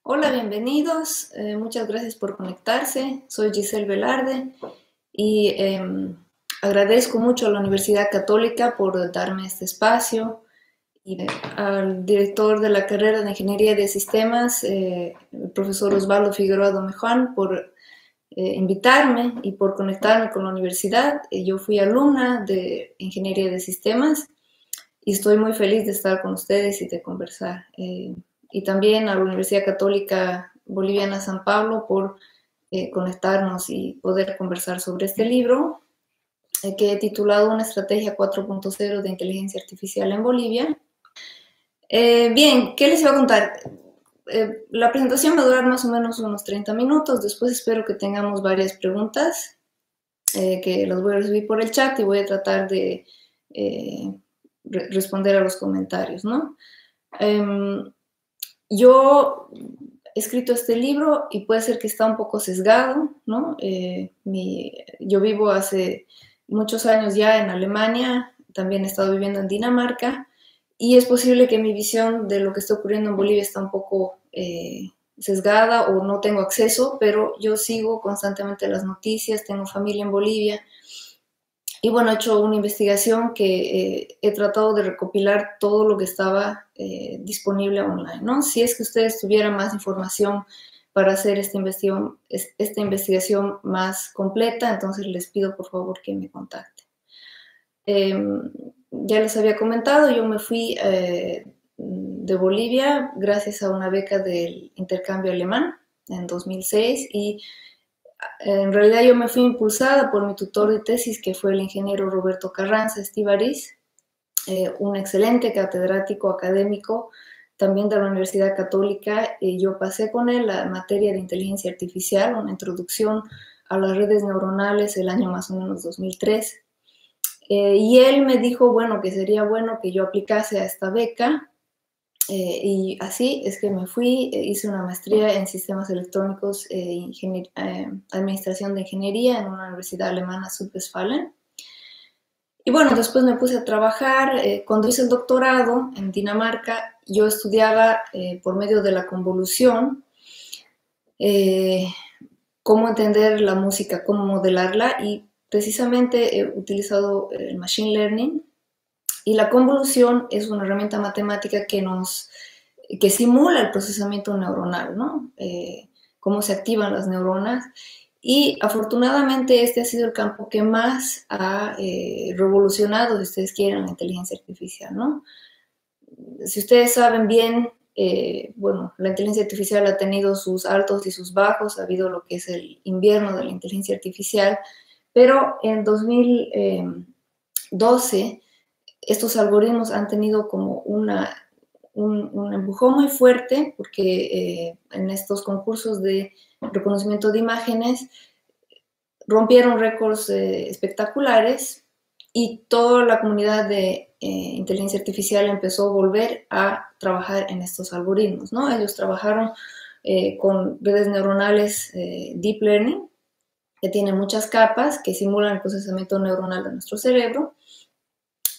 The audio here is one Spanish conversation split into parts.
Hola, bienvenidos. Muchas gracias por conectarse. Soy Giselle Velarde y agradezco mucho a la Universidad Católica por darme este espacio y al director de la carrera de Ingeniería de Sistemas, el profesor Osvaldo Figueroa Domeján, por invitarme y por conectarme con la universidad. Yo fui alumna de Ingeniería de Sistemas y estoy muy feliz de estar con ustedes y de conversar. Y también a la Universidad Católica Boliviana San Pablo por conectarnos y poder conversar sobre este libro que he titulado Una estrategia 4.0 de inteligencia artificial en Bolivia. Bien, ¿qué les iba a contar? La presentación va a durar más o menos unos 30 minutos, después espero que tengamos varias preguntas que las voy a recibir por el chat y voy a tratar de responder a los comentarios, ¿no? Yo he escrito este libro y puede ser que está un poco sesgado, ¿no? Yo vivo hace muchos años ya en Alemania, también he estado viviendo en Dinamarca y es posible que mi visión de lo que está ocurriendo en Bolivia está un poco sesgada o no tengo acceso, pero yo sigo constantemente las noticias, tengo familia en Bolivia. Y bueno, he hecho una investigación que he tratado de recopilar todo lo que estaba disponible online, ¿no? Si es que ustedes tuvieran más información para hacer esta investigación más completa, entonces les pido por favor que me contacten. Ya les había comentado, yo me fui de Bolivia gracias a una beca del intercambio alemán en 2006 y en realidad yo me fui impulsada por mi tutor de tesis, que fue el ingeniero Roberto Carranza Estivariz, un excelente catedrático académico también de la Universidad Católica. Yo pasé con él la materia de inteligencia artificial, una introducción a las redes neuronales el año más o menos 2003. Y él me dijo, bueno, que sería bueno que yo aplicase a esta beca. Y así es que me fui, hice una maestría en sistemas electrónicos e administración de ingeniería en una universidad alemana, Südwestfalen. Y bueno, después me puse a trabajar. Cuando hice el doctorado en Dinamarca, yo estudiaba por medio de la convolución eh, cómo entender la música, cómo modelarla y precisamente he utilizado el machine learning. Y la convolución es una herramienta matemática que simula el procesamiento neuronal, ¿no? Cómo se activan las neuronas. Y afortunadamente este ha sido el campo que más ha revolucionado, si ustedes quieren, la inteligencia artificial, ¿no? Si ustedes saben bien, bueno, la inteligencia artificial ha tenido sus altos y sus bajos, ha habido lo que es el invierno de la inteligencia artificial, pero en 2012 estos algoritmos han tenido como un empujón muy fuerte porque en estos concursos de reconocimiento de imágenes rompieron récords espectaculares y toda la comunidad de inteligencia artificial empezó a volver a trabajar en estos algoritmos, ¿no? Ellos trabajaron con redes neuronales deep learning, que tienen muchas capas que simulan el procesamiento neuronal de nuestro cerebro.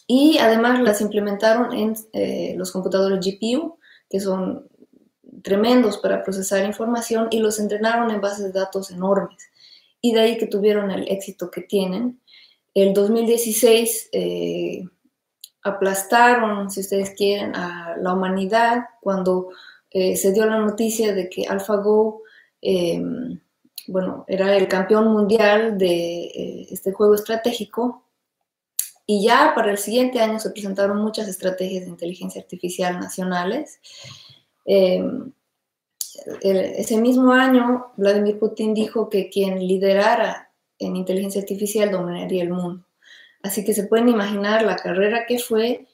Y además las implementaron en los computadores GPU, que son tremendos para procesar información, y los entrenaron en bases de datos enormes. Y de ahí que tuvieron el éxito que tienen. El 2016 aplastaron, si ustedes quieren, a la humanidad cuando se dio la noticia de que AlphaGo, bueno, era el campeón mundial de este juego estratégico. Y ya para el siguiente año se presentaron muchas estrategias de inteligencia artificial nacionales. Ese mismo año, Vladimir Putin dijo que quien liderara en inteligencia artificial dominaría el mundo. Así que se pueden imaginar la carrera que fue.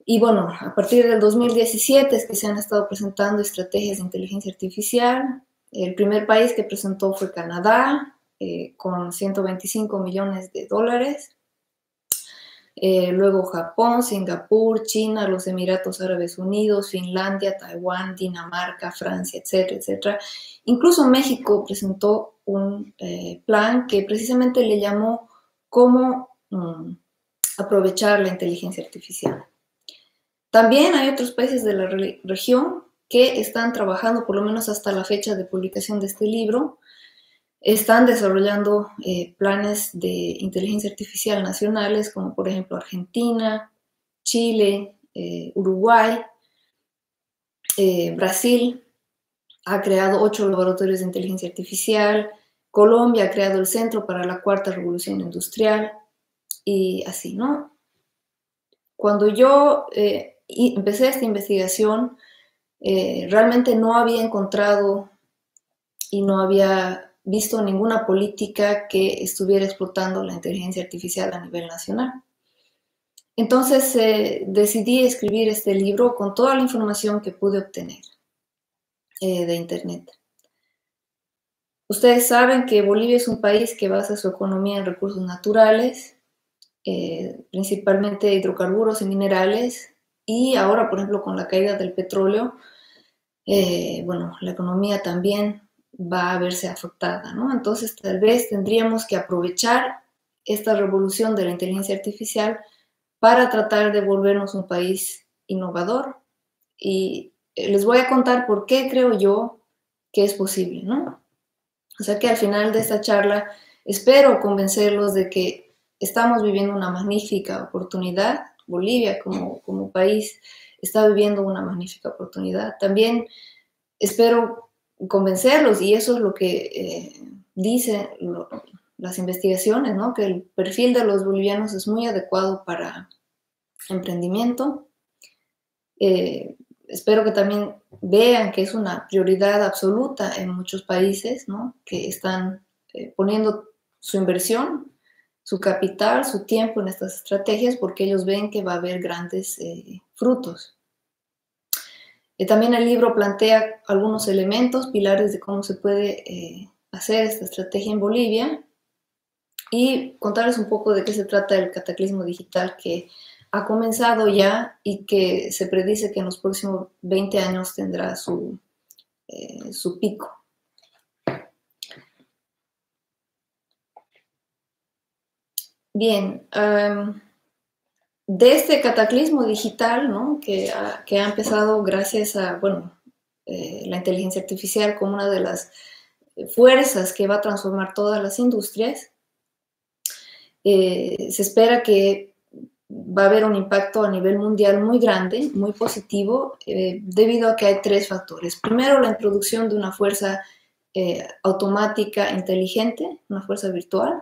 Y bueno, a partir del 2017 es que se han estado presentando estrategias de inteligencia artificial. El primer país que presentó fue Canadá, con 125 millones de dólares. Luego Japón, Singapur, China, los Emiratos Árabes Unidos, Finlandia, Taiwán, Dinamarca, Francia, etcétera, etcétera. Incluso México presentó un plan que precisamente le llamó cómo aprovechar la inteligencia artificial. También hay otros países de la región que están trabajando, por lo menos hasta la fecha de publicación de este libro, están desarrollando planes de inteligencia artificial nacionales, como por ejemplo Argentina, Chile, Uruguay, Brasil ha creado 8 laboratorios de inteligencia artificial, Colombia ha creado el Centro para la Cuarta Revolución Industrial, y así, ¿no? Cuando yo empecé esta investigación, realmente no había encontrado y no había visto ninguna política que estuviera explotando la inteligencia artificial a nivel nacional. Entonces decidí escribir este libro con toda la información que pude obtener de Internet. Ustedes saben que Bolivia es un país que basa su economía en recursos naturales, principalmente hidrocarburos y minerales, y ahora, por ejemplo, con la caída del petróleo, bueno, la economía también va a verse afectada, ¿no? Entonces, tal vez tendríamos que aprovechar esta revolución de la inteligencia artificial para tratar de volvernos un país innovador. Y les voy a contar por qué creo yo que es posible, ¿no? O sea que al final de esta charla espero convencerlos de que estamos viviendo una magnífica oportunidad. Bolivia como país está viviendo una magnífica oportunidad. También espero convencerlos, y eso es lo que dicen las investigaciones, ¿no? Que el perfil de los bolivianos es muy adecuado para emprendimiento. Espero que también vean que es una prioridad absoluta en muchos países, ¿no? Que están poniendo su inversión, su capital, su tiempo en estas estrategias porque ellos ven que va a haber grandes frutos. También el libro plantea algunos elementos, pilares de cómo se puede hacer esta estrategia en Bolivia, y contarles un poco de qué se trata el cataclismo digital que ha comenzado ya y que se predice que en los próximos 20 años tendrá su pico. Bien, de este cataclismo digital, ¿no? que ha empezado gracias a, bueno, la inteligencia artificial como una de las fuerzas que va a transformar todas las industrias, se espera que va a haber un impacto a nivel mundial muy grande, muy positivo, debido a que hay 3 factores. Primero, la introducción de una fuerza automática inteligente, una fuerza virtual.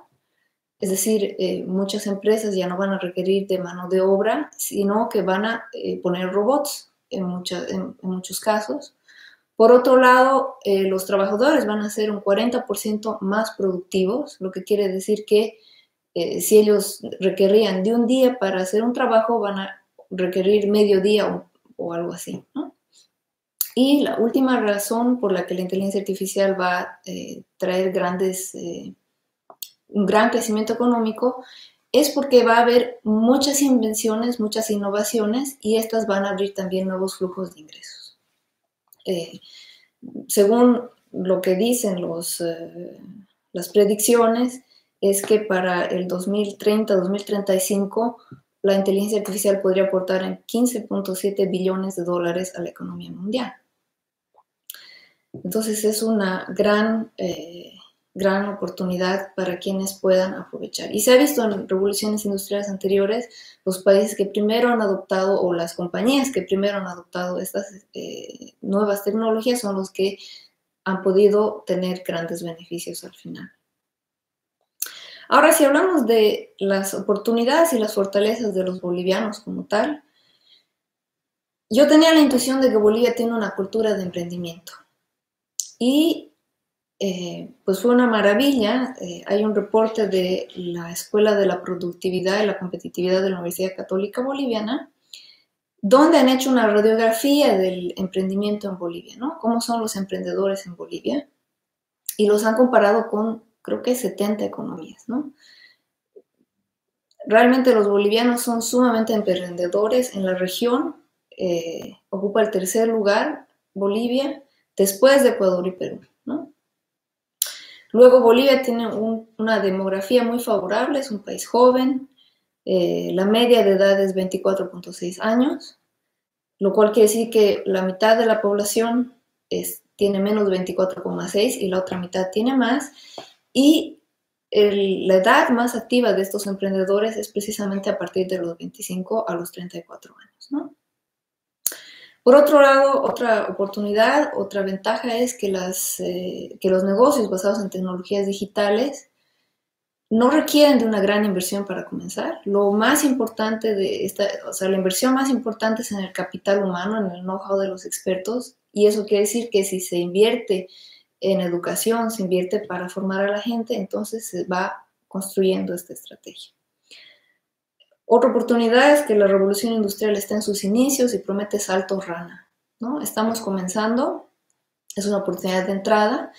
Es decir, muchas empresas ya no van a requerir de mano de obra, sino que van a poner robots en muchos casos. Por otro lado, los trabajadores van a ser un 40% más productivos, lo que quiere decir que si ellos requerían de un día para hacer un trabajo, van a requerir medio día o algo así, ¿no? Y la última razón por la que la inteligencia artificial va a traer un gran crecimiento económico es porque va a haber muchas invenciones, muchas innovaciones, y estas van a abrir también nuevos flujos de ingresos. Según lo que dicen las predicciones, es que para el 2030-2035 la inteligencia artificial podría aportar en 15.7 billones de dólares a la economía mundial. Entonces es una gran oportunidad para quienes puedan aprovechar. Y se ha visto en revoluciones industriales anteriores, los países que primero han adoptado, o las compañías que primero han adoptado estas nuevas tecnologías, son los que han podido tener grandes beneficios al final. Ahora, si hablamos de las oportunidades y las fortalezas de los bolivianos como tal, yo tenía la intuición de que Bolivia tiene una cultura de emprendimiento. Y pues fue una maravilla. Hay un reporte de la Escuela de la Productividad y la Competitividad de la Universidad Católica Boliviana, donde han hecho una radiografía del emprendimiento en Bolivia, ¿no? Cómo son los emprendedores en Bolivia, y los han comparado con, creo que 70 economías, ¿no? Realmente los bolivianos son sumamente emprendedores en la región. Ocupa el 3er lugar Bolivia, después de Ecuador y Perú, ¿no? Luego Bolivia tiene una demografía muy favorable, es un país joven, la media de edad es 24.6 años, lo cual quiere decir que la mitad de la población tiene menos de 24,6 y la otra mitad tiene más. Y la edad más activa de estos emprendedores es precisamente a partir de los 25 a los 34 años, ¿no? Por otro lado, otra oportunidad, otra ventaja es que los negocios basados en tecnologías digitales no requieren de una gran inversión para comenzar. Lo más importante la inversión más importante es en el capital humano, en el know-how de los expertos, y eso quiere decir que si se invierte en educación, se invierte para formar a la gente, entonces se va construyendo esta estrategia. Otra oportunidad es que la revolución industrial está en sus inicios y promete saltos rana, ¿no? Estamos comenzando, es una oportunidad de entrada,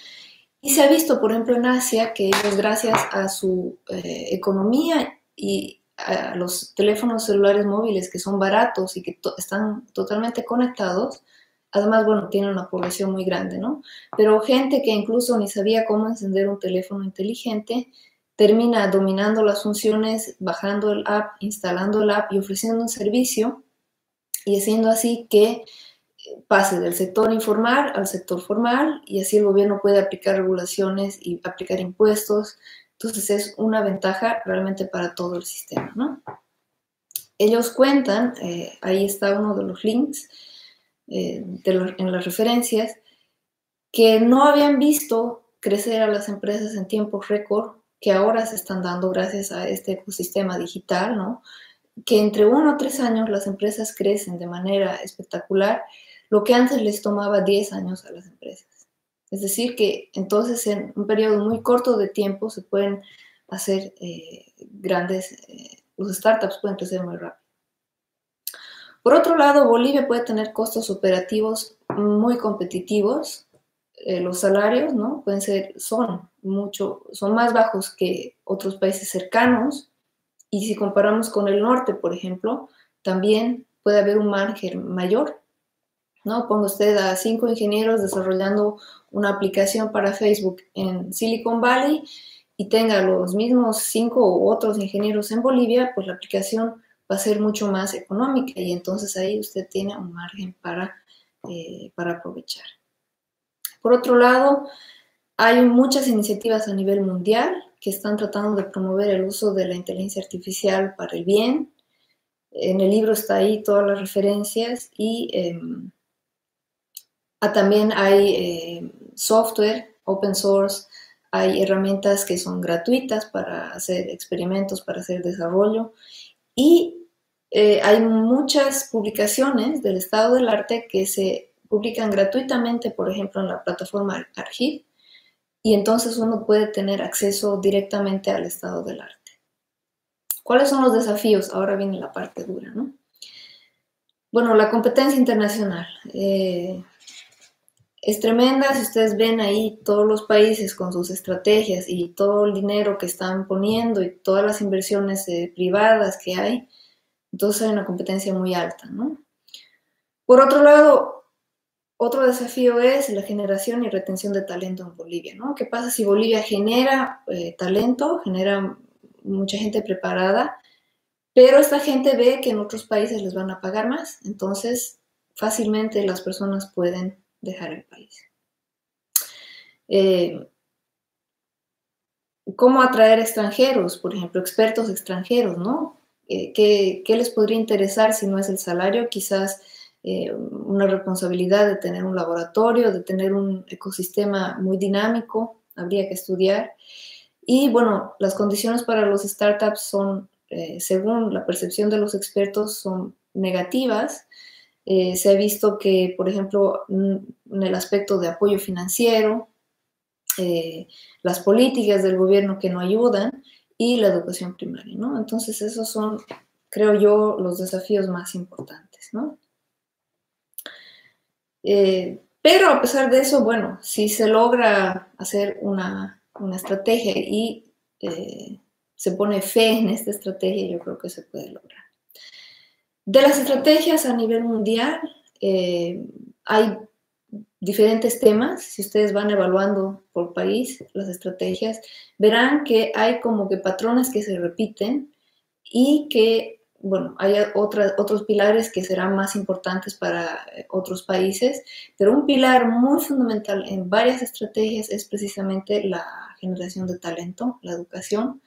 y se ha visto, por ejemplo, en Asia, que ellos, gracias a su economía y a los teléfonos celulares móviles que son baratos y que están totalmente conectados, además, bueno, tienen una población muy grande, ¿no? Pero gente que incluso ni sabía cómo encender un teléfono inteligente, termina dominando las funciones, bajando el app, instalando el app y ofreciendo un servicio, y haciendo así que pase del sector informal al sector formal, y así el gobierno puede aplicar regulaciones y aplicar impuestos. Entonces es una ventaja realmente para todo el sistema, ¿no? Ellos cuentan, ahí está uno de los links en las referencias, que no habían visto crecer a las empresas en tiempos récord, que ahora se están dando gracias a este ecosistema digital, ¿no? Que entre 1 o 3 años las empresas crecen de manera espectacular, lo que antes les tomaba 10 años a las empresas. Es decir, que entonces en un periodo muy corto de tiempo se pueden hacer los startups pueden crecer muy rápido. Por otro lado, Bolivia puede tener costos operativos muy competitivos. Los salarios, ¿no? son más bajos que otros países cercanos, y si comparamos con el norte, por ejemplo, también puede haber un margen mayor, ¿no? Ponga usted a 5 ingenieros desarrollando una aplicación para Facebook en Silicon Valley y tenga los mismos 5 u otros ingenieros en Bolivia, pues la aplicación va a ser mucho más económica, y entonces ahí usted tiene un margen para aprovechar. Por otro lado, hay muchas iniciativas a nivel mundial que están tratando de promover el uso de la inteligencia artificial para el bien. En el libro está ahí todas las referencias, y también hay software, open source, hay herramientas que son gratuitas para hacer experimentos, para hacer desarrollo, y hay muchas publicaciones del estado del arte que se publican gratuitamente, por ejemplo, en la plataforma Archive, y entonces uno puede tener acceso directamente al estado del arte. ¿Cuáles son los desafíos? Ahora viene la parte dura, ¿no? Bueno, la competencia internacional es tremenda. Si ustedes ven ahí todos los países con sus estrategias y todo el dinero que están poniendo y todas las inversiones privadas que hay, entonces hay una competencia muy alta, ¿no? Por otro lado, otro desafío es la generación y retención de talento en Bolivia, ¿no? ¿Qué pasa si Bolivia genera talento, genera mucha gente preparada, pero esta gente ve que en otros países les van a pagar más? Entonces, fácilmente las personas pueden dejar el país. ¿Cómo atraer extranjeros? Por ejemplo, expertos extranjeros, ¿no? ¿Qué les podría interesar si no es el salario? Quizás una responsabilidad de tener un laboratorio, de tener un ecosistema muy dinámico, habría que estudiar. Y bueno, las condiciones para los startups son, según la percepción de los expertos, son negativas. Se ha visto que, por ejemplo, en el aspecto de apoyo financiero, las políticas del gobierno que no ayudan, y la educación primaria, ¿no? Entonces esos son, creo yo, los desafíos más importantes, ¿no? Pero a pesar de eso, bueno, si se logra hacer una estrategia y se pone fe en esta estrategia, yo creo que se puede lograr. De las estrategias a nivel mundial, hay diferentes temas. Si ustedes van evaluando por país las estrategias, verán que hay como que patrones que se repiten y que bueno, hay otros pilares que serán más importantes para otros países, pero un pilar muy fundamental en varias estrategias es precisamente la generación de talento, la educación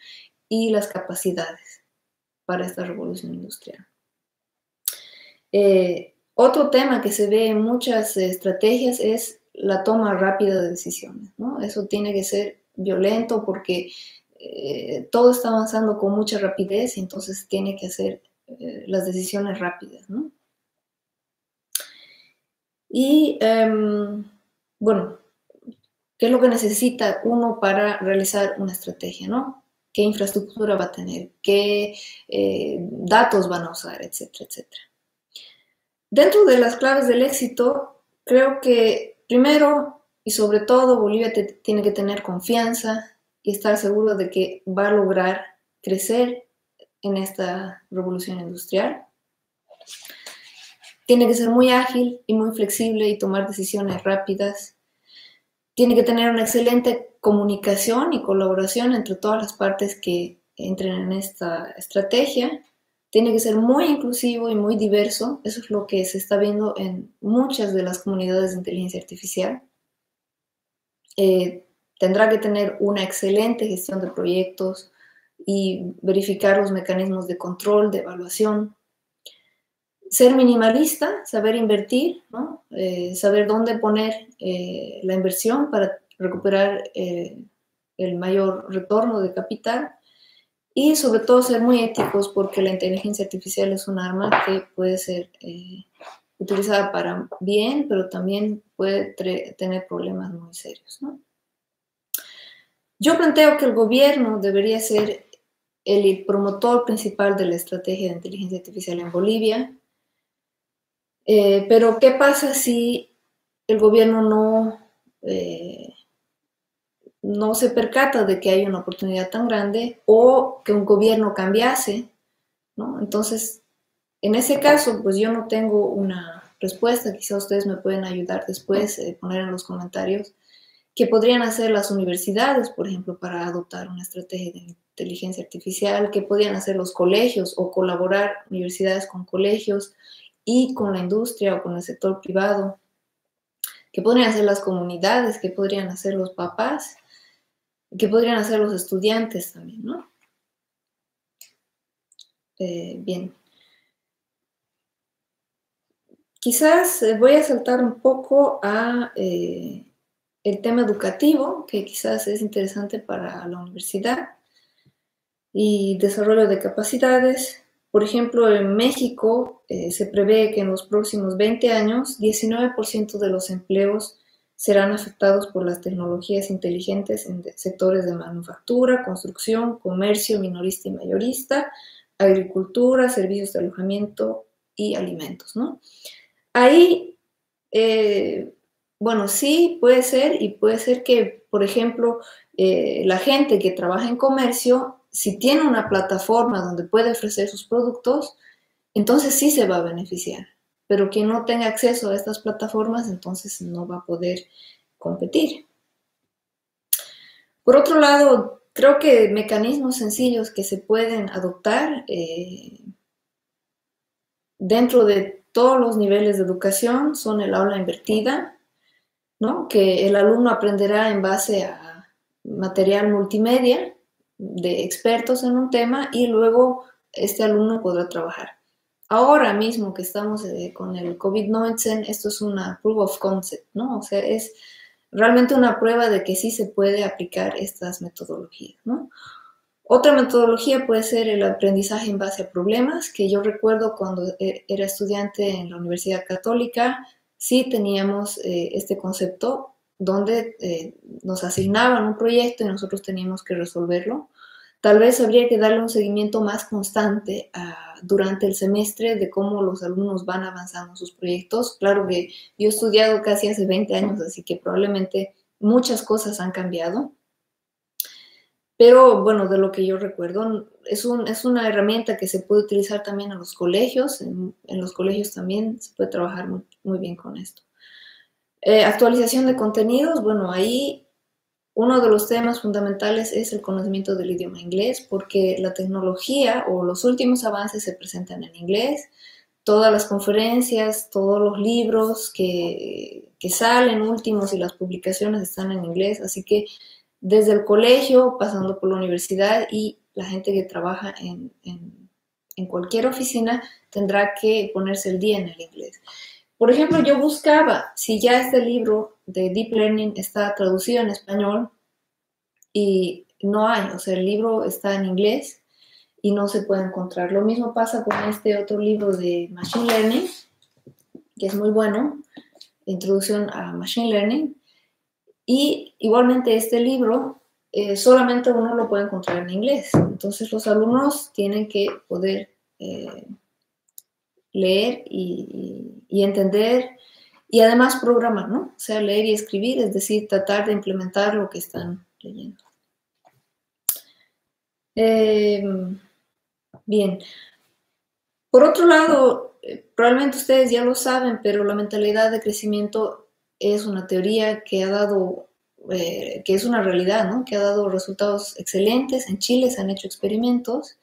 y las capacidades para esta revolución industrial. Otro tema que se ve en muchas estrategias es la toma rápida de decisiones, ¿no? Eso tiene que ser violento porque todo está avanzando con mucha rapidez y entonces tiene que hacer las decisiones rápidas, ¿no? Y bueno, ¿qué es lo que necesita uno para realizar una estrategia, ¿no? ¿Qué infraestructura va a tener? ¿Qué datos van a usar? Etcétera, etcétera. Dentro de las claves del éxito, creo que primero y sobre todo Bolivia tiene que tener confianza y estar seguro de que va a lograr crecer en esta revolución industrial. Tiene que ser muy ágil y muy flexible y tomar decisiones rápidas. Tiene que tener una excelente comunicación y colaboración entre todas las partes que entren en esta estrategia. Tiene que ser muy inclusivo y muy diverso. Eso es lo que se está viendo en muchas de las comunidades de inteligencia artificial. Tendrá que tener una excelente gestión de proyectos y verificar los mecanismos de control, de evaluación. Ser minimalista, saber invertir, ¿no? Saber dónde poner la inversión para recuperar el mayor retorno de capital y sobre todo ser muy éticos porque la inteligencia artificial es un arma que puede ser utilizada para bien, pero también puede tener problemas muy serios, ¿no? Yo planteo que el gobierno debería ser el promotor principal de la estrategia de inteligencia artificial en Bolivia. Pero ¿qué pasa si el gobierno no se percata de que hay una oportunidad tan grande o que un gobierno cambiase, ¿no? Entonces, en ese caso, pues yo no tengo una respuesta, quizá ustedes me pueden ayudar después, poner en los comentarios, qué podrían hacer las universidades, por ejemplo, para adoptar una estrategia de inteligencia artificial, qué podrían hacer los colegios o colaborar universidades con colegios y con la industria o con el sector privado, qué podrían hacer las comunidades, qué podrían hacer los papás, qué podrían hacer los estudiantes también, ¿no? Bien. Quizás voy a saltar un poco a el tema educativo, que quizás es interesante para la universidad, y desarrollo de capacidades. Por ejemplo, en México se prevé que en los próximos 20 años 19% de los empleos serán afectados por las tecnologías inteligentes en sectores de manufactura, construcción, comercio minorista y mayorista, agricultura, servicios de alojamiento y alimentos, ¿no? Ahí, bueno, sí puede ser, y puede ser que, por ejemplo, la gente que trabaja en comercio, si tiene una plataforma donde puede ofrecer sus productos, entonces sí se va a beneficiar. Pero quien no tenga acceso a estas plataformas, entonces no va a poder competir. Por otro lado, creo que mecanismos sencillos que se pueden adoptar dentro de todos los niveles de educación son el aula invertida, ¿no? Que el alumno aprenderá en base a material multimedia de expertos en un tema y luego este alumno podrá trabajar. Ahora mismo que estamos con el COVID-19, esto es una proof of concept, ¿no? O sea, es realmente una prueba de que sí se puede aplicar estas metodologías, ¿no? Otra metodología puede ser el aprendizaje en base a problemas, que yo recuerdo cuando era estudiante en la Universidad Católica, sí teníamos este concepto donde nos asignaban un proyecto y nosotros teníamos que resolverlo. Tal vez habría que darle un seguimiento más constante durante el semestre de cómo los alumnos van avanzando en sus proyectos. Claro que yo he estudiado casi hace 20 años, así que probablemente muchas cosas han cambiado. Pero bueno, de lo que yo recuerdo, es una herramienta que se puede utilizar también en los colegios. En los colegios también se puede trabajar muy bien con esto. Actualización de contenidos, bueno, ahí uno de los temas fundamentales es el conocimiento del idioma inglés, porque la tecnología o los últimos avances se presentan en inglés. Todas las conferencias, todos los libros que salen últimos y las publicaciones están en inglés, así que desde el colegio, pasando por la universidad y la gente que trabaja en cualquier oficina tendrá que ponerse el día en el inglés. Por ejemplo, yo buscaba si ya este libro de Deep Learning está traducido en español y no hay, o sea, el libro está en inglés y no se puede encontrar. Lo mismo pasa con este otro libro de Machine Learning, que es muy bueno, Introducción a Machine Learning, y igualmente este libro solamente uno lo puede encontrar en inglés. Entonces los alumnos tienen que poder leer y entender y además programar, ¿no? O sea, leer y escribir, es decir, tratar de implementar lo que están leyendo. Bien. Por otro lado, probablemente ustedes ya lo saben, pero la mentalidad de crecimiento es una teoría que ha dado, que es una realidad, ¿no? Que ha dado resultados excelentes. En Chile se han hecho experimentos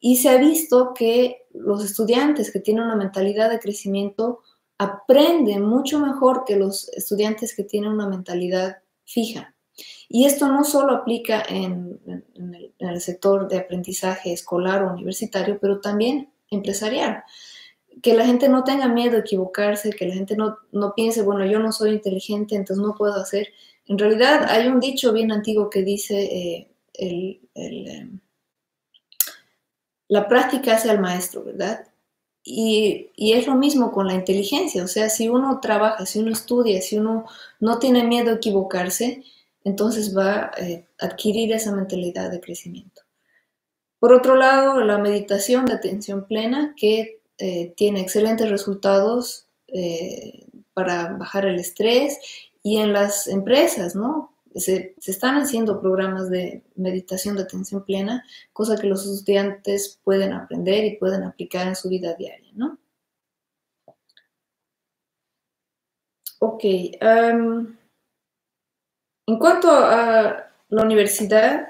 y se ha visto que los estudiantes que tienen una mentalidad de crecimiento aprenden mucho mejor que los estudiantes que tienen una mentalidad fija. Y esto no solo aplica en el sector de aprendizaje escolar o universitario, pero también empresarial. Que la gente no tenga miedo a equivocarse, que la gente no piense, bueno, yo no soy inteligente, entonces no puedo hacer. En realidad hay un dicho bien antiguo que dice, la práctica hace al maestro, ¿verdad? Y es lo mismo con la inteligencia, o sea, si uno trabaja, si uno estudia, si uno no tiene miedo a equivocarse, entonces va a adquirir esa mentalidad de crecimiento. Por otro lado, la meditación de atención plena, que tiene excelentes resultados para bajar el estrés, y en las empresas, ¿no? Se están haciendo programas de meditación de atención plena, cosa que los estudiantes pueden aprender y pueden aplicar en su vida diaria, ¿no? Ok. En cuanto a la universidad,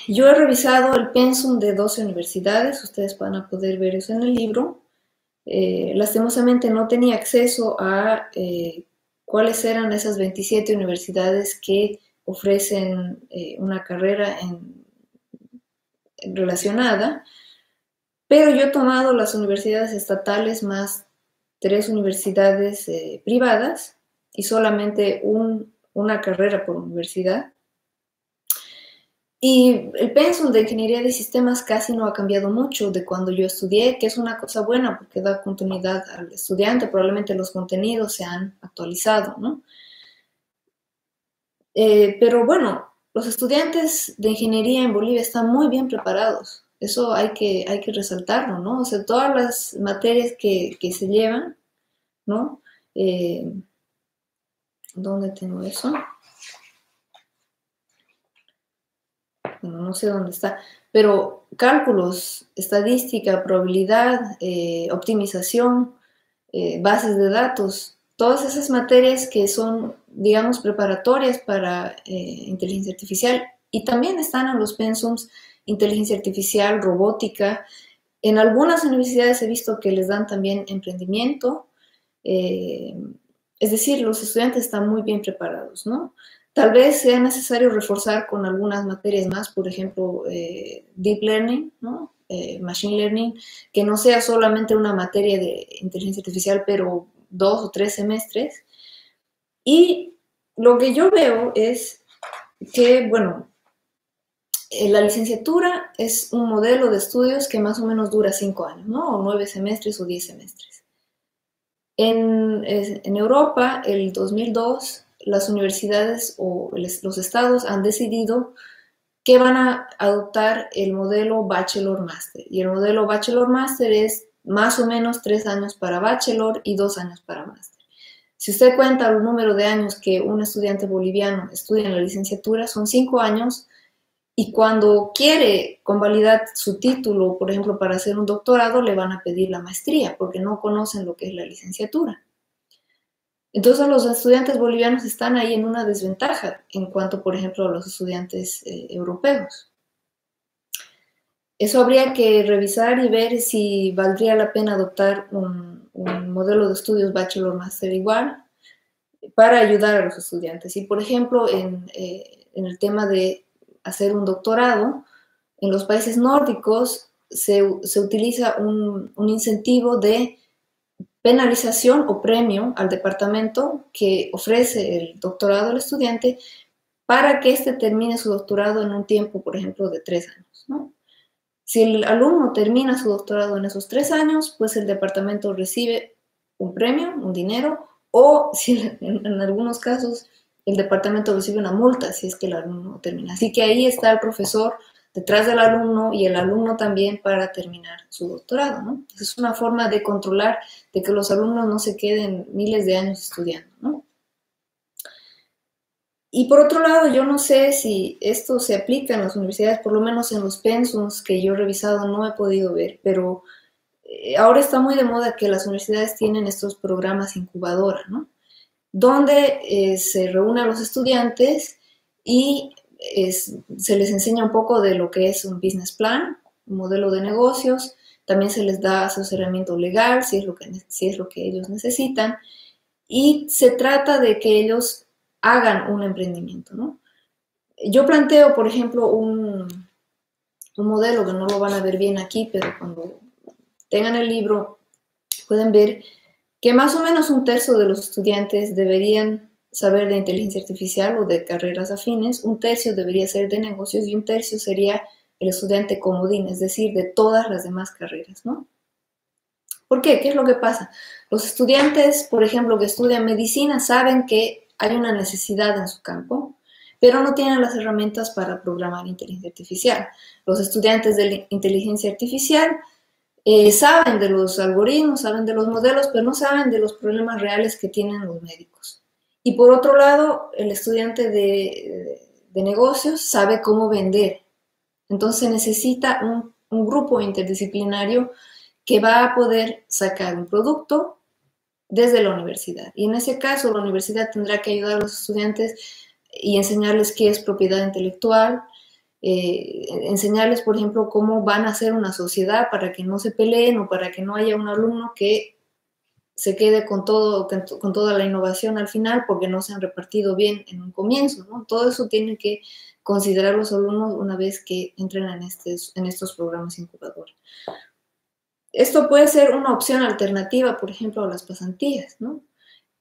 yo he revisado el pensum de 12 universidades, ustedes van a poder ver eso en el libro. Lastimosamente no tenía acceso a cuáles eran esas 27 universidades que ofrecen una carrera relacionada, pero yo he tomado las universidades estatales más 3 universidades privadas y solamente una carrera por universidad. Y el pensum de ingeniería de sistemas casi no ha cambiado mucho de cuando yo estudié, que es una cosa buena porque da continuidad al estudiante, probablemente los contenidos se han actualizado, ¿no? Pero bueno, los estudiantes de ingeniería en Bolivia están muy bien preparados, eso hay que resaltarlo, ¿no? O sea, todas las materias que se llevan, ¿no? ¿Dónde tengo eso? Bueno, no sé dónde está, pero cálculos, estadística, probabilidad, optimización, bases de datos, todas esas materias que son, digamos, preparatorias para inteligencia artificial y también están en los pensums inteligencia artificial, robótica. En algunas universidades he visto que les dan también emprendimiento, eh, es decir, los estudiantes están muy bien preparados, ¿no? Tal vez sea necesario reforzar con algunas materias más, por ejemplo, Deep Learning, ¿no? Machine Learning, que no sea solamente una materia de inteligencia artificial, pero 2 o 3 semestres. Y lo que yo veo es que, bueno, la licenciatura es un modelo de estudios que más o menos dura 5 años, ¿no? O 9 semestres o 10 semestres. En Europa, el 2002, las universidades o los estados han decidido que van a adoptar el modelo Bachelor-Master. Y el modelo Bachelor-Master es más o menos 3 años para Bachelor y 2 años para Master. Si usted cuenta el número de años que un estudiante boliviano estudia en la licenciatura, son 5 años, y cuando quiere convalidar su título, por ejemplo, para hacer un doctorado, le van a pedir la maestría, porque no conocen lo que es la licenciatura. Entonces los estudiantes bolivianos están ahí en una desventaja en cuanto, por ejemplo, a los estudiantes europeos. Eso habría que revisar y ver si valdría la pena adoptar un modelo de estudios bachelor-máster igual para ayudar a los estudiantes. Y, por ejemplo, en el tema de hacer un doctorado, en los países nórdicos se utiliza un incentivo de penalización o premio al departamento que ofrece el doctorado al estudiante para que éste termine su doctorado en un tiempo, por ejemplo, de 3 años, ¿no? Si el alumno termina su doctorado en esos 3 años, pues el departamento recibe un premio, un dinero, o si en algunos casos el departamento recibe una multa si es que el alumno termina. Así que ahí está el profesor detrás del alumno y el alumno también para terminar su doctorado, ¿no? Es una forma de controlar de que los alumnos no se queden miles de años estudiando, ¿no? Y por otro lado, yo no sé si esto se aplica en las universidades, por lo menos en los pensums que yo he revisado no he podido ver, pero ahora está muy de moda que las universidades tienen estos programas incubadora, ¿no? Donde se reúnen a los estudiantes y se les enseña un poco de lo que es un business plan, un modelo de negocios, también se les da asesoramiento legal si es lo que ellos necesitan, y se trata de que ellos hagan un emprendimiento, ¿no? Yo planteo, por ejemplo, un modelo que no lo van a ver bien aquí, pero cuando tengan el libro pueden ver que más o menos un tercio de los estudiantes deberían saber de inteligencia artificial o de carreras afines, un tercio debería ser de negocios y un tercio sería el estudiante comodín, es decir, de todas las demás carreras, ¿no? ¿Por qué? ¿Qué es lo que pasa? Los estudiantes, por ejemplo, que estudian medicina saben que hay una necesidad en su campo, pero no tienen las herramientas para programar inteligencia artificial. Los estudiantes de inteligencia artificial saben de los algoritmos, saben de los modelos, pero no saben de los problemas reales que tienen los médicos. Y por otro lado, el estudiante de negocios sabe cómo vender. Entonces necesita un grupo interdisciplinario que va a poder sacar un producto desde la universidad. Y en ese caso, la universidad tendrá que ayudar a los estudiantes y enseñarles qué es propiedad intelectual, enseñarles, por ejemplo, cómo van a hacer una sociedad para que no se peleen o para que no haya un alumno que se quede con toda la innovación al final porque no se han repartido bien en un comienzo, ¿no? Todo eso tienen que considerar los alumnos una vez que entren en estos programas incubadores. Esto puede ser una opción alternativa, por ejemplo, a las pasantías, ¿no?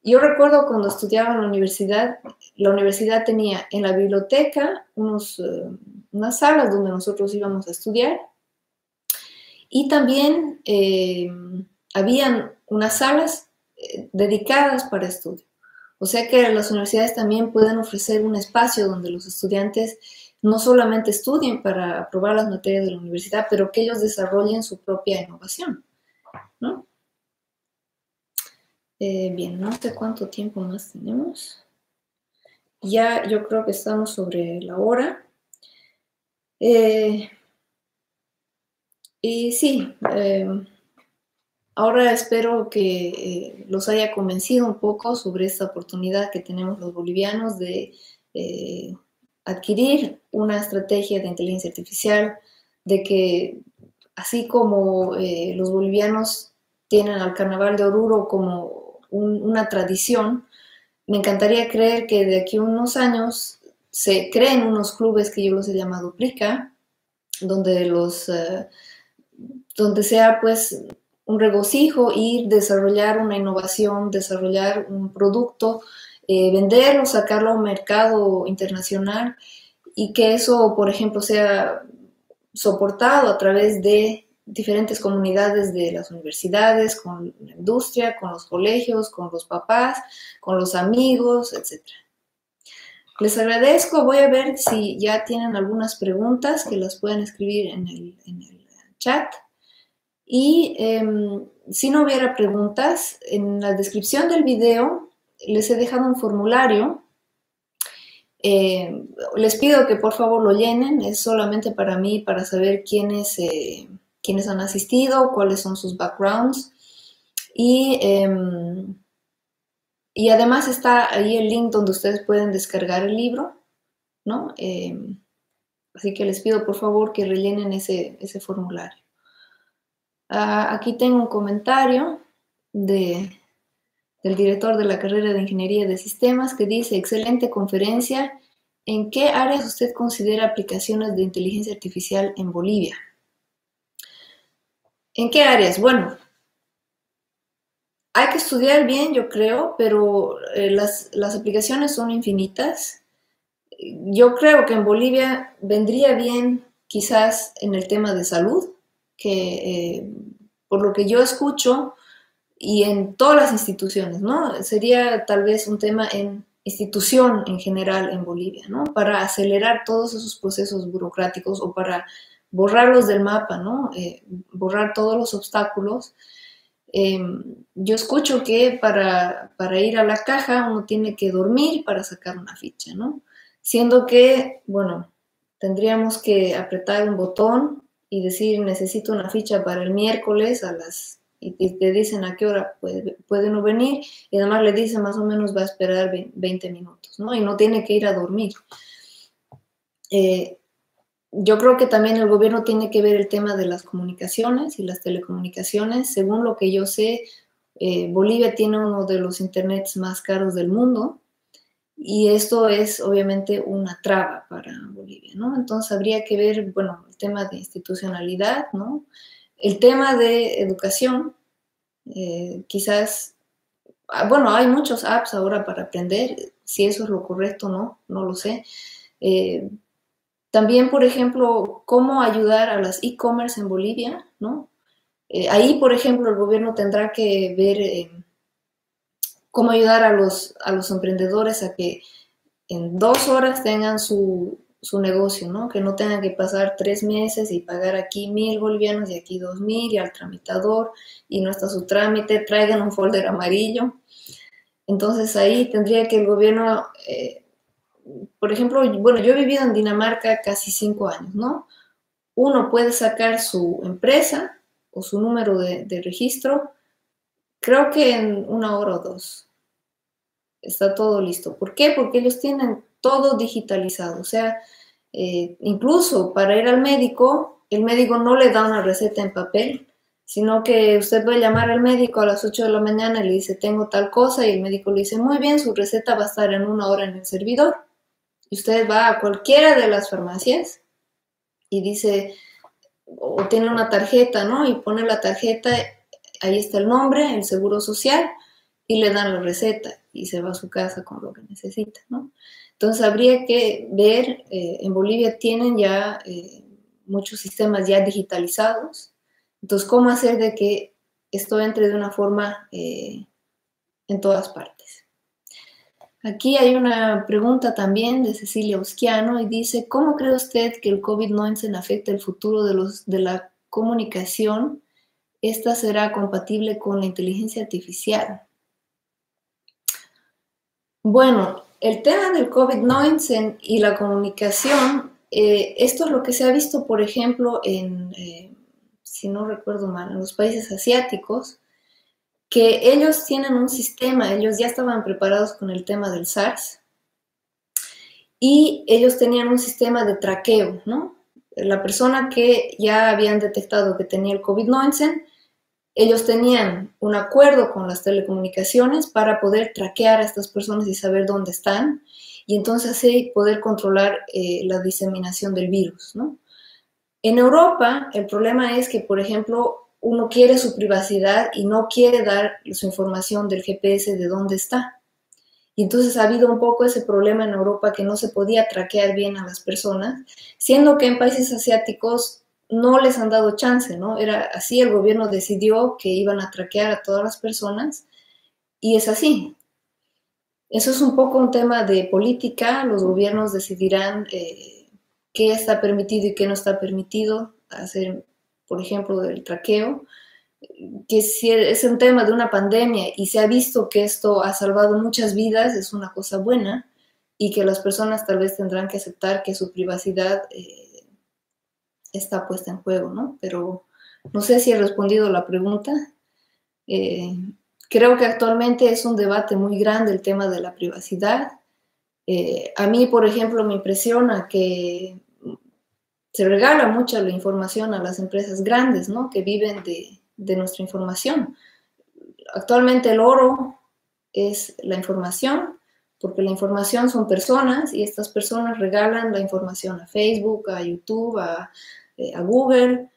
Yo recuerdo cuando estudiaba en la universidad tenía en la biblioteca unas salas donde nosotros íbamos a estudiar y también habían unas salas dedicadas para estudio. O sea que las universidades también pueden ofrecer un espacio donde los estudiantes no solamente estudien para aprobar las materias de la universidad, pero que ellos desarrollen su propia innovación, ¿no? Bien, no sé cuánto tiempo más tenemos. Ya yo creo que estamos sobre la hora. Y sí, ahora espero que los haya convencido un poco sobre esta oportunidad que tenemos los bolivianos de adquirir una estrategia de inteligencia artificial, de que así como los bolivianos tienen al Carnaval de Oruro como una tradición, me encantaría creer que de aquí a unos años se creen unos clubes que yo los he llamado Plica, donde donde sea pues un regocijo ir, desarrollar una innovación, desarrollar un producto, venderlo, sacarlo a un mercado internacional y que eso, por ejemplo, sea soportado a través de diferentes comunidades de las universidades, con la industria, con los colegios, con los papás, con los amigos, etc. Les agradezco, voy a ver si ya tienen algunas preguntas que las pueden escribir en el chat. Y si no hubiera preguntas, en la descripción del video les he dejado un formulario. Les pido que por favor lo llenen, es solamente para mí, para saber quiénes han asistido, cuáles son sus backgrounds. Y Y además está ahí el link donde ustedes pueden descargar el libro, ¿no? Así que les pido por favor que rellenen ese formulario. Aquí tengo un comentario del director de la carrera de Ingeniería de Sistemas que dice: excelente conferencia. ¿En qué áreas usted considera aplicaciones de inteligencia artificial en Bolivia? ¿En qué áreas? Bueno, hay que estudiar bien, yo creo, pero las aplicaciones son infinitas. Yo creo que en Bolivia vendría bien quizás en el tema de salud, que por lo que yo escucho y en todas las instituciones, ¿no? Sería tal vez un tema en institución en general en Bolivia, ¿no? Para acelerar todos esos procesos burocráticos o para borrarlos del mapa, ¿no? Borrar todos los obstáculos. Yo escucho que para ir a la caja uno tiene que dormir para sacar una ficha, ¿no? Siendo que, bueno, tendríamos que apretar un botón y decir necesito una ficha para el miércoles y te dicen a qué hora puede no venir y además le dicen más o menos va a esperar 20 minutos, ¿no? Y no tiene que ir a dormir. Yo creo que también el gobierno tiene que ver el tema de las comunicaciones y las telecomunicaciones. Según lo que yo sé, Bolivia tiene uno de los internets más caros del mundo y esto es obviamente una traba para Bolivia, ¿no? Entonces habría que ver, bueno, el tema de institucionalidad, ¿no? El tema de educación, quizás, bueno, hay muchos apps ahora para aprender, si eso es lo correcto o no, no lo sé. También, por ejemplo, cómo ayudar a las e-commerce en Bolivia, ¿no? Ahí, por ejemplo, el gobierno tendrá que ver cómo ayudar a los emprendedores a que en 2 horas tengan su negocio, ¿no? Que no tengan que pasar 3 meses y pagar aquí 1.000 bolivianos y aquí 2.000 y al tramitador y no está su trámite, traigan un folder amarillo. Entonces ahí tendría que el gobierno, por ejemplo, bueno, yo he vivido en Dinamarca casi 5 años, ¿no? Uno puede sacar su empresa o su número de registro, creo que en 1 hora o 2. Está todo listo. ¿Por qué? Porque ellos tienen todo digitalizado. O sea, incluso para ir al médico, el médico no le da una receta en papel, sino que usted va a llamar al médico a las 8 de la mañana y le dice, tengo tal cosa, y el médico le dice, muy bien, su receta va a estar en 1 hora en el servidor. Y usted va a cualquiera de las farmacias y dice, o tiene una tarjeta, ¿no? Y pone la tarjeta, ahí está el nombre, el seguro social, y le dan la receta y se va a su casa con lo que necesita, ¿no? Entonces habría que ver, en Bolivia tienen ya muchos sistemas ya digitalizados, entonces cómo hacer de que esto entre de una forma en todas partes. Aquí hay una pregunta también de Cecilia Usquiano y dice, ¿cómo cree usted que el COVID-19 afecta el futuro de la comunicación? ¿Esta será compatible con la inteligencia artificial? Bueno, el tema del COVID-19 y la comunicación, esto es lo que se ha visto, por ejemplo, si no recuerdo mal, en los países asiáticos, que ellos tienen un sistema, ellos ya estaban preparados con el tema del SARS y ellos tenían un sistema de traqueo, ¿no? La persona que ya habían detectado que tenía el COVID-19, ellos tenían un acuerdo con las telecomunicaciones para poder traquear a estas personas y saber dónde están y entonces así poder controlar la diseminación del virus, ¿no? En Europa el problema es que, por ejemplo, uno quiere su privacidad y no quiere dar su información del GPS de dónde está. Y entonces ha habido un poco ese problema en Europa que no se podía traquear bien a las personas, siendo que en países asiáticos no les han dado chance, ¿no? Era así, el gobierno decidió que iban a traquear a todas las personas y es así. Eso es un poco un tema de política, los gobiernos decidirán qué está permitido y qué no está permitido hacer, por ejemplo, el traqueo, que si es un tema de una pandemia y se ha visto que esto ha salvado muchas vidas, es una cosa buena y que las personas tal vez tendrán que aceptar que su privacidad está puesta en juego, ¿no? Pero no sé si he respondido a la pregunta. Creo que actualmente es un debate muy grande el tema de la privacidad. A mí, por ejemplo, me impresiona que se regala mucha la información a las empresas grandes, ¿no? Que viven de nuestra información. Actualmente el oro es la información, porque la información son personas y estas personas regalan la información a Facebook, a YouTube, a Google,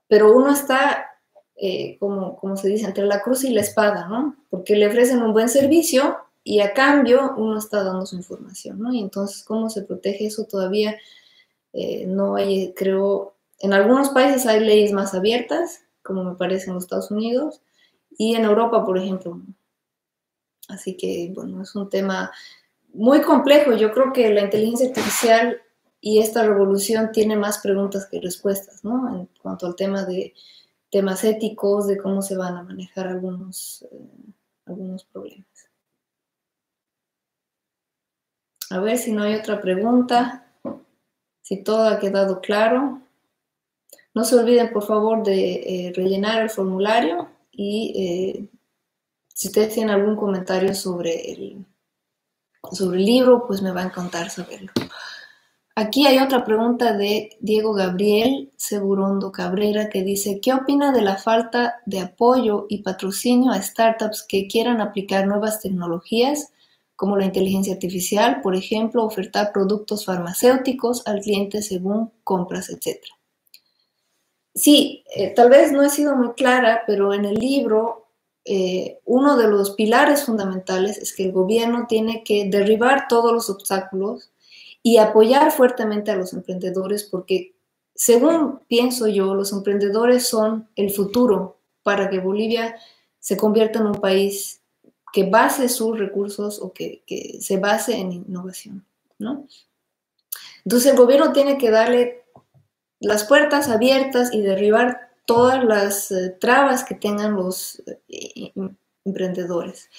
pero uno está, como se dice, entre la cruz y la espada, ¿no? Porque le ofrecen un buen servicio y a cambio uno está dando su información, ¿no? Y entonces, ¿cómo se protege eso? Todavía no hay, creo, en algunos países hay leyes más abiertas, como me parece en los Estados Unidos, y en Europa, por ejemplo. Así que, bueno, es un tema muy complejo. Yo creo que la inteligencia artificial y esta revolución tiene más preguntas que respuestas, ¿no? En cuanto al tema de temas éticos, de cómo se van a manejar algunos problemas. A ver si no hay otra pregunta, si todo ha quedado claro. No se olviden, por favor, de rellenar el formulario y si ustedes tienen algún comentario sobre el libro, pues me va a encantar saberlo. Aquí hay otra pregunta de Diego Gabriel Segurondo Cabrera que dice, ¿qué opina de la falta de apoyo y patrocinio a startups que quieran aplicar nuevas tecnologías como la inteligencia artificial, por ejemplo, ofertar productos farmacéuticos al cliente según compras, etcétera? Sí, tal vez no he sido muy clara, pero en el libro uno de los pilares fundamentales es que el gobierno tiene que derribar todos los obstáculos y apoyar fuertemente a los emprendedores porque, según pienso yo, los emprendedores son el futuro para que Bolivia se convierta en un país que base sus recursos o que se base en innovación, ¿no? Entonces el gobierno tiene que darle las puertas abiertas y derribar todas las trabas que tengan los emprendedores.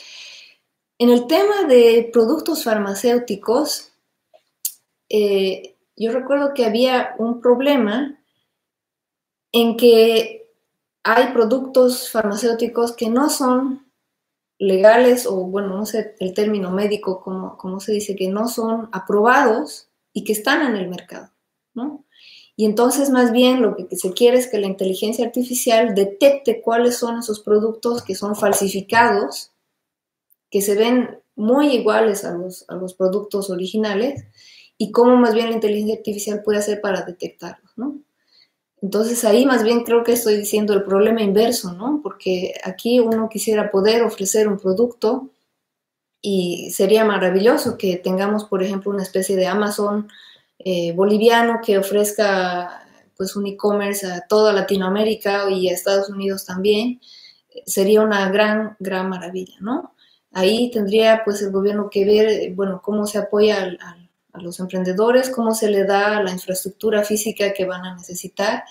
En el tema de productos farmacéuticos, yo recuerdo que había un problema en que hay productos farmacéuticos que no son legales o, bueno, no sé el término médico, como se dice, que no son aprobados y que están en el mercado, ¿no? Y entonces más bien lo que se quiere es que la inteligencia artificial detecte cuáles son esos productos que son falsificados, que se ven muy iguales a los productos originales, y cómo más bien la inteligencia artificial puede hacer para detectarlos, ¿no? Entonces ahí más bien creo que estoy diciendo el problema inverso, ¿no? Porque aquí uno quisiera poder ofrecer un producto y sería maravilloso que tengamos, por ejemplo, una especie de Amazon boliviano que ofrezca pues un e-commerce a toda Latinoamérica y a Estados Unidos también. Sería una gran, gran maravilla, ¿no? Ahí tendría pues el gobierno que ver, bueno, cómo se apoya a los emprendedores, cómo se le da la infraestructura física que van a necesitar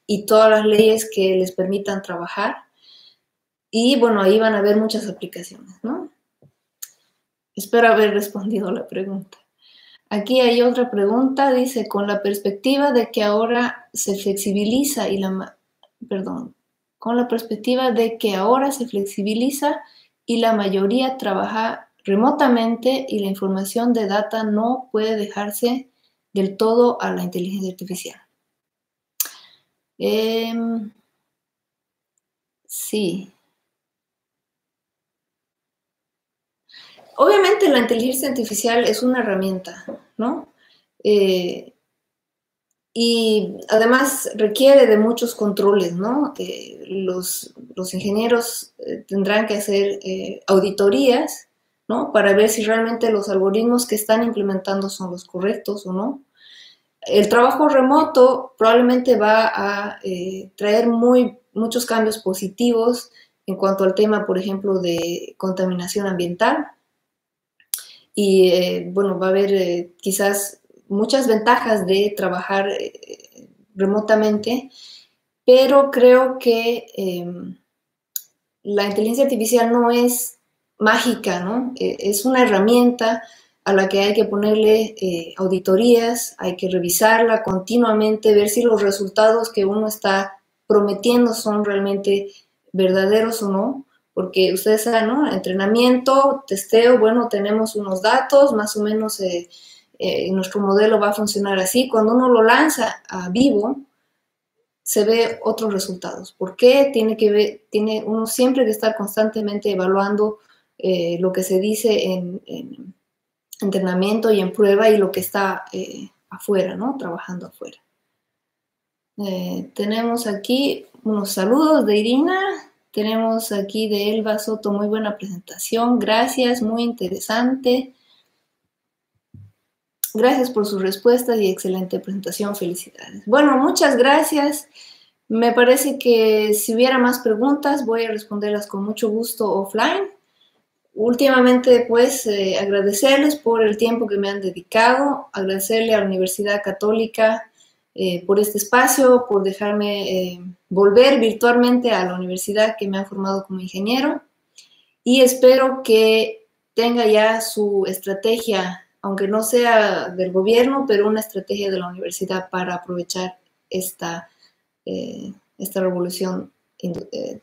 y todas las leyes que les permitan trabajar. Y bueno, ahí van a haber muchas aplicaciones, ¿no? Espero haber respondido a la pregunta. Aquí hay otra pregunta, dice, con la perspectiva de que ahora se flexibiliza con la perspectiva de que ahora se flexibiliza y la mayoría trabaja remotamente y la información de data no puede dejarse del todo a la inteligencia artificial. Sí. Obviamente la inteligencia artificial es una herramienta, ¿no? Y además requiere de muchos controles, ¿no? Los ingenieros tendrán que hacer auditorías, ¿no? Para ver si realmente los algoritmos que están implementando son los correctos o no. El trabajo remoto probablemente va a traer muchos cambios positivos en cuanto al tema, por ejemplo, de contaminación ambiental. Y bueno, va a haber quizás muchas ventajas de trabajar remotamente, pero creo que la inteligencia artificial no es mágica, ¿no? Es una herramienta a la que hay que ponerle auditorías, hay que revisarla continuamente, ver si los resultados que uno está prometiendo son realmente verdaderos o no, porque ustedes saben, ¿no? Entrenamiento, testeo, bueno, tenemos unos datos, más o menos nuestro modelo va a funcionar así. Cuando uno lo lanza a vivo, se ve otros resultados. ¿Por qué? Tiene uno siempre que estar constantemente evaluando lo que se dice en entrenamiento y en prueba y lo que está afuera, ¿no? Trabajando afuera. Tenemos aquí unos saludos de Irina. Tenemos aquí de Elba Soto, muy buena presentación. Gracias, muy interesante. Gracias por sus respuestas y excelente presentación. Felicidades. Bueno, muchas gracias. Me parece que si hubiera más preguntas, voy a responderlas con mucho gusto offline. Últimamente, pues, agradecerles por el tiempo que me han dedicado, agradecerle a la Universidad Católica por este espacio, por dejarme volver virtualmente a la universidad que me ha formado como ingeniero, y espero que tenga ya su estrategia, aunque no sea del gobierno, pero una estrategia de la universidad para aprovechar esta revolución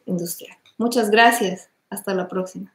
industrial. Muchas gracias. Hasta la próxima.